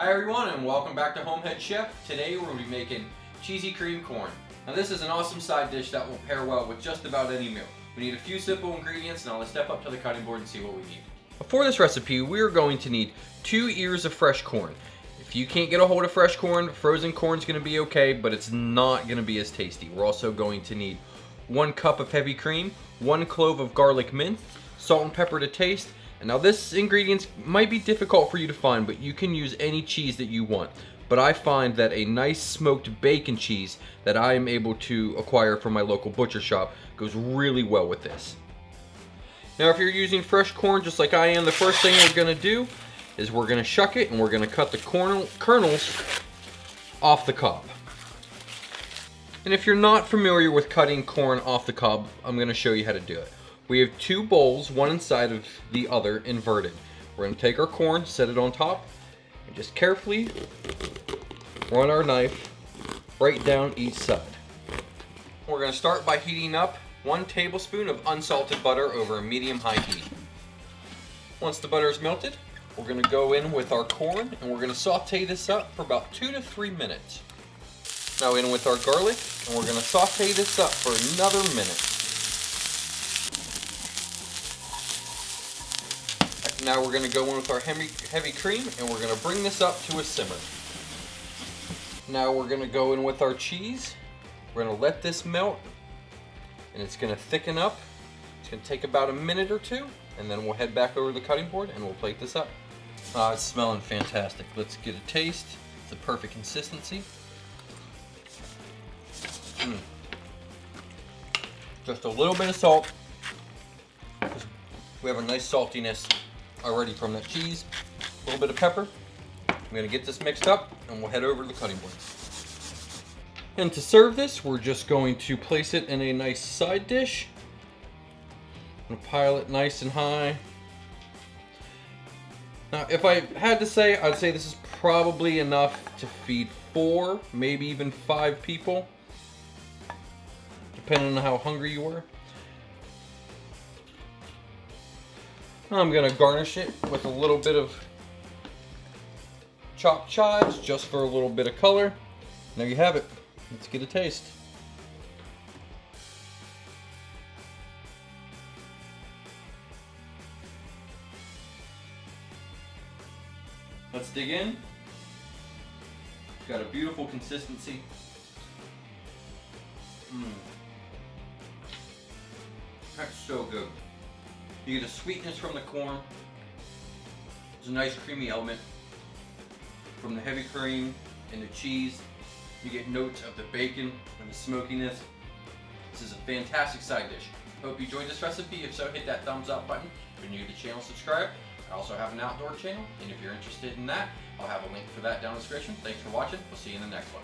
Hi everyone and welcome back to HomeHeadChef. Today we're going to be making cheesy cream corn. Now this is an awesome side dish that will pair well with just about any meal. We need a few simple ingredients. Now let's step up to the cutting board and see what we need. For this recipe we are going to need 2 ears of fresh corn. If you can't get a hold of fresh corn, frozen corn is going to be okay, but it's not going to be as tasty. We're also going to need 1 cup of heavy cream, 1 clove of garlic mince, salt and pepper to taste. And now this ingredients might be difficult for you to find, but you can use any cheese that you want. But I find that a nice smoked bacon cheese that I am able to acquire from my local butcher shop goes really well with this. Now if you're using fresh corn just like I am, the first thing we're going to do is we're going to shuck it and we're going to cut the kernels off the cob. And if you're not familiar with cutting corn off the cob, I'm going to show you how to do it. We have 2 bowls, one inside of the other, inverted. We're going to take our corn, set it on top, and just carefully run our knife right down each side. We're going to start by heating up 1 tablespoon of unsalted butter over a medium-high heat. Once the butter is melted, we're going to go in with our corn and we're going to saute this up for about 2 to 3 minutes. Now in with our garlic and we're going to saute this up for another minute. Now we're going to go in with our heavy cream and we're going to bring this up to a simmer. Now we're going to go in with our cheese. We're going to let this melt and it's going to thicken up. It's going to take about a minute or 2 and then we'll head back over to the cutting board and we'll plate this up. It's smelling fantastic. Let's get a taste. It's the perfect consistency. Just a little bit of salt. We have a nice saltiness already from that cheese. A little bit of pepper. I'm going to get this mixed up and we'll head over to the cutting board. And to serve this, we're just going to place it in a nice side dish. I'm going to pile it nice and high. Now, if I had to say, I'd say this is probably enough to feed 4, maybe even 5 people, depending on how hungry you were. I'm going to garnish it with a little bit of chopped chives, just for a little bit of color. There you have it. Let's get a taste. Let's dig in. It's got a beautiful consistency. That's so good. You get a sweetness from the corn. There's a nice creamy element from the heavy cream and the cheese. You get notes of the bacon and the smokiness. This is a fantastic side dish. Hope you enjoyed this recipe. If so, hit that thumbs up button. If you're new to the channel, subscribe. I also have an outdoor channel, and if you're interested in that, I'll have a link for that down in the description. Thanks for watching. We'll see you in the next one.